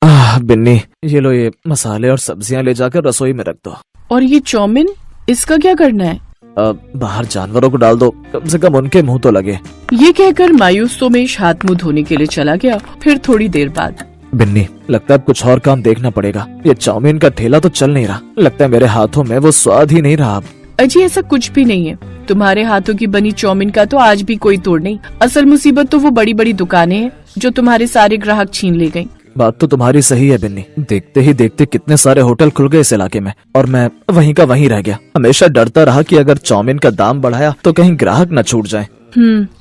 बिन्नी, ये लो, ये मसाले और सब्जियां ले जाकर रसोई में रख दो। और ये चाउमीन, इसका क्या करना है? बाहर जानवरों को डाल दो, कम से कम उनके मुंह तो लगे। ये कहकर मायूस सोमेश हाथ मुंह धोने के लिए चला गया। फिर थोड़ी देर बाद, बिन्नी, लगता है अब कुछ और काम देखना पड़ेगा। ये चाउमीन का ठेला तो चल नहीं रहा, लगता है मेरे हाथों में वो स्वाद ही नहीं रहा। अजी ऐसा कुछ भी नहीं है, तुम्हारे हाथों की बनी चाउमीन का तो आज भी कोई तोड़ नहीं। असल मुसीबत तो वो बड़ी बड़ी दुकानें हैं जो तुम्हारे सारे ग्राहक छीन ले गयी। बात तो तुम्हारी सही है बिन्नी, देखते ही देखते कितने सारे होटल खुल गए इस इलाके में और मैं वहीं का वहीं रह गया। हमेशा डरता रहा कि अगर चाउमीन का दाम बढ़ाया तो कहीं ग्राहक न छूट जाए।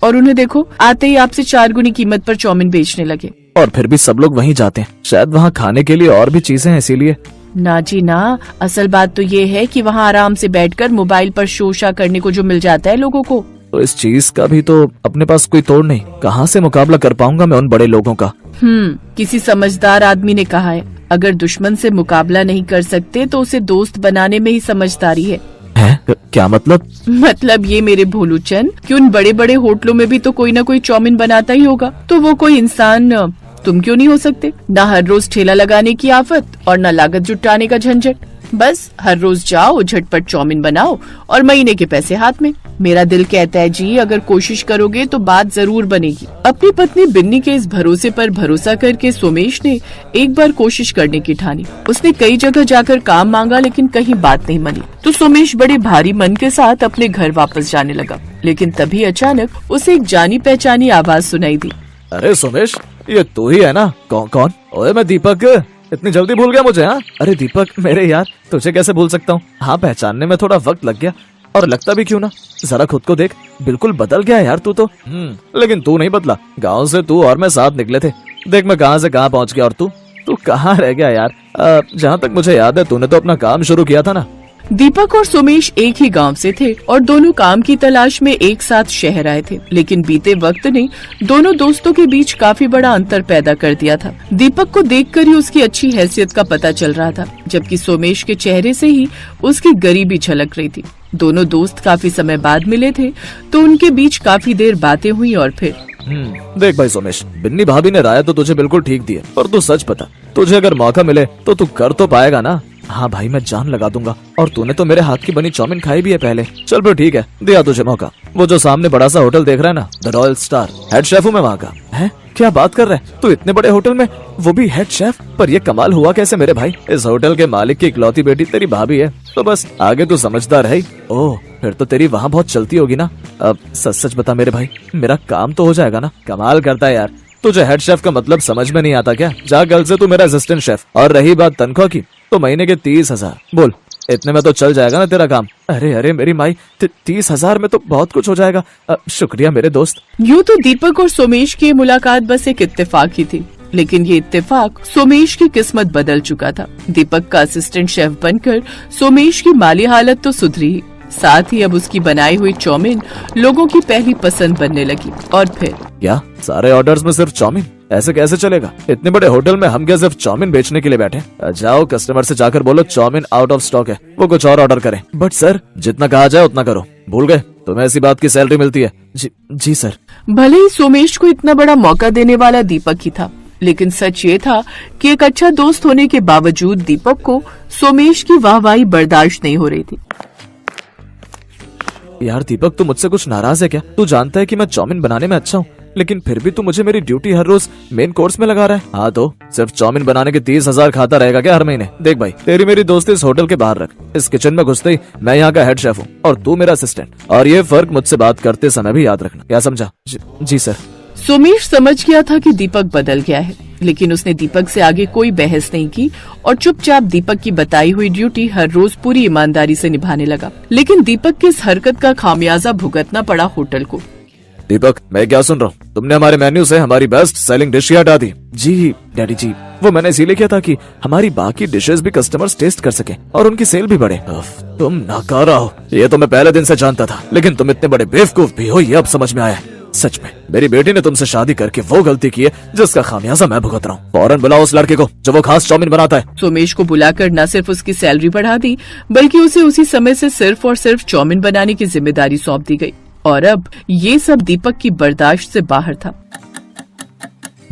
और उन्हें देखो, आते ही आपसे 4 गुनी कीमत पर चाउमीन बेचने लगे। और फिर भी सब लोग वहीं जाते हैं, शायद वहाँ खाने के लिए और भी चीजें हैं इसीलिए। ना जी ना, असल बात तो ये है कि वहाँ आराम से बैठकर मोबाइल पर शोशा करने को जो मिल जाता है लोगों को। तो इस चीज का भी तो अपने पास कोई तोड़ नहीं, कहाँ से मुकाबला कर पाऊंगा मैं उन बड़े लोगों का। किसी समझदार आदमी ने कहा है, अगर दुश्मन से मुकाबला नहीं कर सकते तो उसे दोस्त बनाने में ही समझदारी है। क्या मतलब? मतलब ये मेरे भोलूचंद कि उन बड़े बड़े होटलों में भी तो कोई ना कोई चाउमीन बनाता ही होगा, तो वो कोई इंसान तुम क्यों नहीं हो सकते? ना हर रोज ठेला लगाने की आफत और न लागत जुटाने का झंझट। बस हर रोज जाओ, झटपट चाउमीन बनाओ और महीने के पैसे हाथ में। मेरा दिल कहता है जी, अगर कोशिश करोगे तो बात जरूर बनेगी। अपनी पत्नी बिन्नी के इस भरोसे पर भरोसा करके सोमेश ने एक बार कोशिश करने की ठानी। उसने कई जगह जाकर काम मांगा लेकिन कहीं बात नहीं बनी, तो सोमेश बड़े भारी मन के साथ अपने घर वापस जाने लगा। लेकिन तभी अचानक उसे एक जानी पहचानी आवाज सुनाई दी। अरे सोमेश, ये तू ही है ना? कौन? ओए मैं दीपक, इतनी जल्दी भूल गया मुझे? हाँ, अरे दीपक मेरे यार, तुझे कैसे भूल सकता हूँ। हाँ, पहचानने में थोड़ा वक्त लग गया और लगता भी क्यों ना। जरा खुद को देख, बिल्कुल बदल गया यार तू तो। लेकिन तू नहीं बदला। गांव से तू और मैं साथ निकले थे, देख मैं कहां से कहां पहुंच गया और तू कहां रह गया यार। जहां तक मुझे याद है तूने तो अपना काम शुरू किया था ना। दीपक और सोमेश एक ही गांव से थे और दोनों काम की तलाश में एक साथ शहर आए थे। लेकिन बीते वक्त ने दोनों दोस्तों के बीच काफी बड़ा अंतर पैदा कर दिया था। दीपक को देखकर ही उसकी अच्छी हैसियत का पता चल रहा था, जबकि सोमेश के चेहरे से ही उसकी गरीबी झलक रही थी। दोनों दोस्त काफी समय बाद मिले थे तो उनके बीच काफी देर बातें हुई और फिर देख भाई सोमेश, बिन्नी भाभी ने राय तो तुझे बिल्कुल ठीक दी है, पर तू सच बता, तुझे अगर मौका मिले तो तू कर तो पाएगा ना? हाँ भाई, मैं जान लगा दूंगा। और तूने तो मेरे हाथ की बनी चाउमीन खाई भी है पहले। चल फिर ठीक है, दिया तुझे मौका। वो जो सामने बड़ा सा होटल देख रहा है ना, the royal star, head chef हूँ मैं वहाँ का। है? क्या बात कर रहा है तू? इतने बड़े होटल में, वो भी हेड शेफ? पर ये कमाल हुआ कैसे मेरे भाई? इस होटल के मालिक की इकलौती बेटी तेरी भाभी है, तो बस आगे तू समझदार है। ओह, फिर तो तेरी वहाँ बहुत चलती होगी ना। अब सच सच बता मेरे भाई, मेरा काम तो हो जाएगा ना? कमाल करता है यार। तुझे हेड शेफ का मतलब समझ में नहीं आता क्या? जा कल से तू मेरा असिस्टेंट शेफ। और रही बात तनख्वाह की, तो महीने के 30,000। बोल, इतने में तो चल जाएगा ना तेरा काम? अरे मेरी माई, 30,000 में तो बहुत कुछ हो जाएगा। शुक्रिया मेरे दोस्त। यूँ तो दीपक और सोमेश की मुलाकात बस एक इत्तेफाक ही थी, लेकिन ये इत्तेफाक सोमेश की किस्मत बदल चुका था। दीपक का असिस्टेंट शेफ बनकर सोमेश की माली हालत तो सुधरी ही, साथ ही अब उसकी बनाई हुई चाउमीन लोगों की पहली पसंद बनने लगी। और फिर क्या सारे ऑर्डर्स में सिर्फ चाउमीन? ऐसे कैसे चलेगा? इतने बड़े होटल में हम क्या सिर्फ चाउमीन बेचने के लिए बैठे? जाओ कस्टमर से जाकर बोलो चाउमीन आउट ऑफ स्टॉक है, वो कुछ और ऑर्डर करें। बट सर, जितना कहा जाए उतना करो। भूल गए तुम्हें ऐसी बात की सैलरी मिलती है? जी सर। भले ही सोमेश को इतना बड़ा मौका देने वाला दीपक ही था, लेकिन सच ये था कि एक अच्छा दोस्त होने के बावजूद दीपक को सोमेश की वाहवाही बर्दाश्त नहीं हो रही थी। यार दीपक, तू मुझसे कुछ नाराज है क्या? तू जानता है कि मैं चाउमीन बनाने में अच्छा हूँ, लेकिन फिर भी तू मुझे मेरी ड्यूटी हर रोज मेन कोर्स में लगा रहा है। हाँ, तो सिर्फ चाउमीन बनाने के 30,000 खाता रहेगा क्या हर महीने? देख भाई, तेरी मेरी दोस्ती इस होटल के बाहर रख। इस किचन में घुसते ही मैं यहाँ का हेड शेफ हूँ और तू मेरा असिस्टेंट, और ये फर्क मुझसे बात करते समय भी याद रखना। क्या समझा? जी सर। सोमेश समझ गया था कि दीपक बदल गया है, लेकिन उसने दीपक से आगे कोई बहस नहीं की और चुपचाप दीपक की बताई हुई ड्यूटी हर रोज पूरी ईमानदारी से निभाने लगा। लेकिन दीपक की इस हरकत का खामियाजा भुगतना पड़ा होटल को। दीपक, मैं क्या सुन रहा हूँ? तुमने हमारे मेन्यू से हमारी बेस्ट सेलिंग डिश हटा दी। जी डैडी जी, वो मैंने इसीलिए किया था कि हमारी बाकी डिशेस भी कस्टमर्स टेस्ट कर सके और उनकी सेल भी बढ़े। तुम नाकारा हो, ये तो मैं पहले दिन से जानता था, लेकिन तुम इतने बड़े बेवकूफ भी हो, ये अब समझ में आया। सच में मेरी बेटी ने तुमसे शादी करके वो गलती की है जिसका खामियाजा मैं भुगत रहा हूँ। फौरन बुलाओ उस लड़के को जो वो खास चाउमीन बनाता है। सोमेश को बुलाकर न सिर्फ उसकी सैलरी बढ़ा दी, बल्कि उसे उसी समय से सिर्फ और सिर्फ चाउमीन बनाने की जिम्मेदारी सौंप दी गई। और अब ये सब दीपक की बर्दाश्त से बाहर था।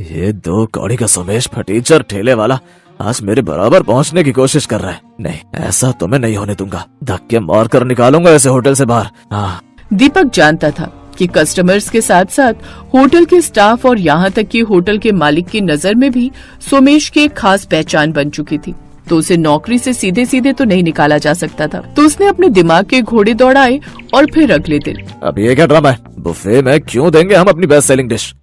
ये दो कौड़ी का सोमेश फटीचर ठेले वाला आज मेरे बराबर पहुंचने की कोशिश कर रहा है। नहीं, ऐसा तो मैं नहीं होने दूंगा। धक्के मार कर निकालूंगा ऐसे होटल से बाहर। हाँ। दीपक जानता था कि कस्टमर्स के साथ साथ होटल के स्टाफ और यहाँ तक कि होटल के मालिक की नजर में भी सोमेश की एक खास पहचान बन चुकी थी, तो उसे नौकरी से सीधे सीधे तो नहीं निकाला जा सकता था। तो उसने अपने दिमाग के घोड़े दौड़ाए और फिर अगले दिन, अब ये क्या ड्रामा है? बुफे में क्यों देंगे हम अपनी बेस्ट सेलिंग डिश?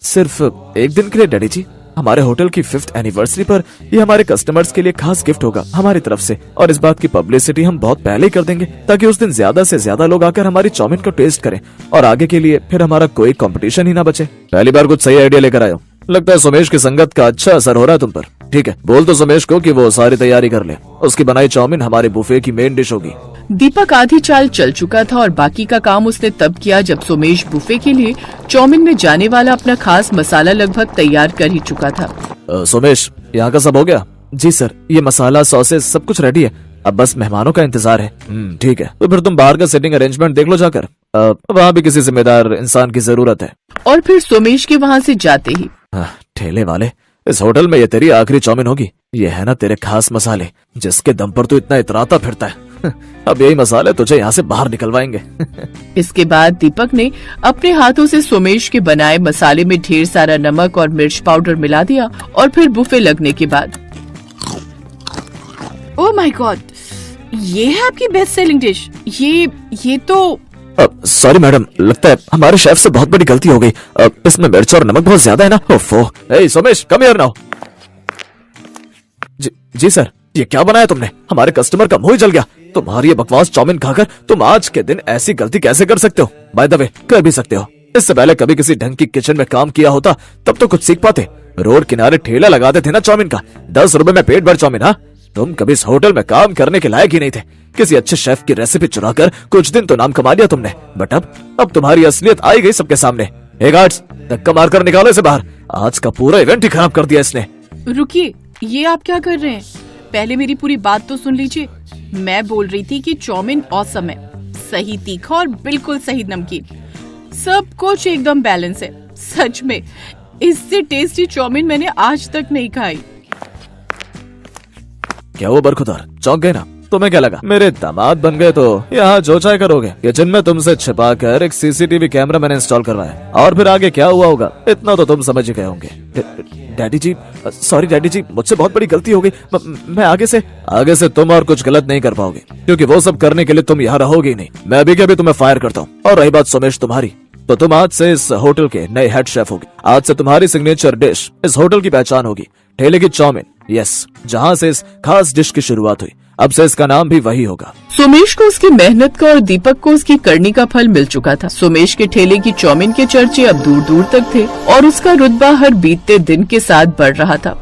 सिर्फ एक दिन के लिए डैडी जी। हमारे होटल की 5th एनिवर्सरी पर ये हमारे कस्टमर्स के लिए खास गिफ्ट होगा हमारी तरफ से, और इस बात की पब्लिसिटी हम बहुत पहले ही कर देंगे ताकि उस दिन ज्यादा से ज्यादा लोग आकर हमारी चाउमीन को टेस्ट करें और आगे के लिए फिर हमारा कोई कंपटीशन ही ना बचे। पहली बार कुछ सही आइडिया लेकर आयो। लगता है सोमेश की संगत का अच्छा असर हो रहा है तुम पर। ठीक है, बोल तो सोमेश को कि वो सारी तैयारी कर ले। उसकी बनाई चाउमीन हमारे बुफे की मेन डिश होगी। दीपक आधी चाल चल चुका था और बाकी का काम उसने तब किया जब सोमेश बुफे के लिए चाउमीन में जाने वाला अपना खास मसाला लगभग तैयार कर ही चुका था। सोमेश, यहाँ का सब हो गया? जी सर, ये मसाला सॉसेस सब कुछ रेडी है, अब बस मेहमानों का इंतजार है। ठीक है, तो फिर तुम बाहर का सेटिंग अरेंजमेंट देख लो जाकर। वहाँ भी किसी जिम्मेदार इंसान की जरूरत है। और फिर सोमेश के वहाँ से जाते ही, ठेले वाले, इस होटल में ये तेरी आखिरी चाउमीन होगी। ये है ना तेरे खास मसाले जिसके दम पर तू इतना इतराता फिरता है। अब यही मसाले तुझे यहाँ से बाहर निकलवाएंगे। इसके बाद दीपक ने अपने हाथों से सोमेश के बनाए मसाले में ढेर सारा नमक और मिर्च पाउडर मिला दिया और फिर बुफे लगने के बाद, ओह माय गॉड, ये है आपकी बेस्ट सेलिंग डिश। ये तो सॉरी मैडम, लगता है हमारे शेफ से बहुत बड़ी गलती हो गई। इसमें मिर्च और नमक बहुत ज्यादा है ना। ओफो। Hey Somesh, come here now. जी सर, ये क्या बनाया तुमने? हमारे कस्टमर का मुंह ही जल गया। तुम्हारी ये बकवास चाउमीन खाकर तुम आज के दिन ऐसी गलती कैसे कर सकते हो? बाय द वे, कर भी सकते हो। इससे पहले कभी किसी ढंग की किचन में काम किया होता तब तो कुछ सीख पाते। रोड किनारे ठेला लगाते थे ना चाउमीन का, 10 रुपए में पेट भर चाउमीन। हाँ, तुम कभी इस होटल में काम करने के लायक ही नहीं थे। किसी अच्छे शेफ की रेसिपी चुराकर कुछ दिन तो नाम कमा लिया तुमने, बट अब तुम्हारी असलियत आई गई सबके सामने। हे गार्ड्स, धक्का मारकर निकालो इसे बाहर। आज का पूरा इवेंट ही खराब कर दिया इसने। रुकिए, ये आप क्या कर रहे हैं? पहले मेरी पूरी बात तो सुन लीजिए। मैं बोल रही थी कि चाउमीन ऑसम है, सही तीखा और बिल्कुल सही नमकीन, सब कुछ एकदम बैलेंस है। सच में इससे टेस्टी चाउमीन मैंने आज तक नहीं खाई। क्या वो बरखुदार चौंक गए ना? तुम्हें क्या लगा मेरे दामाद बन गए तो यहाँ जो चाहे करोगे? किचन में तुमसे छिपा कर एक सीसीटीवी कैमरा मैंने इंस्टॉल करवाया, और फिर आगे क्या हुआ होगा इतना तो तुम समझ ही गए होंगे। डैडी जी, सॉरी डैडी जी, मुझसे बहुत बड़ी गलती हो गई। मैं आगे से तुम और कुछ गलत नहीं कर पाओगे, क्योंकि वो सब करने के लिए तुम यहाँ रहोगे ही नहीं। मैं अभी के अभी तुम्हें फायर करता हूँ। और रही बात सोमेश तुम्हारी, तो तुम आज से इस होटल के नए हेड शेफ होगे। आज से तुम्हारी सिग्नेचर डिश इस होटल की पहचान होगी, ठेले की चाउमीन। यस, जहाँ से इस खास डिश की शुरुआत हुई, अब से इसका नाम भी वही होगा। सोमेश को उसकी मेहनत का और दीपक को उसकी करनी का फल मिल चुका था। सोमेश के ठेले की चाउमीन के चर्चे अब दूर दूर तक थे और उसका रुतबा हर बीतते दिन के साथ बढ़ रहा था।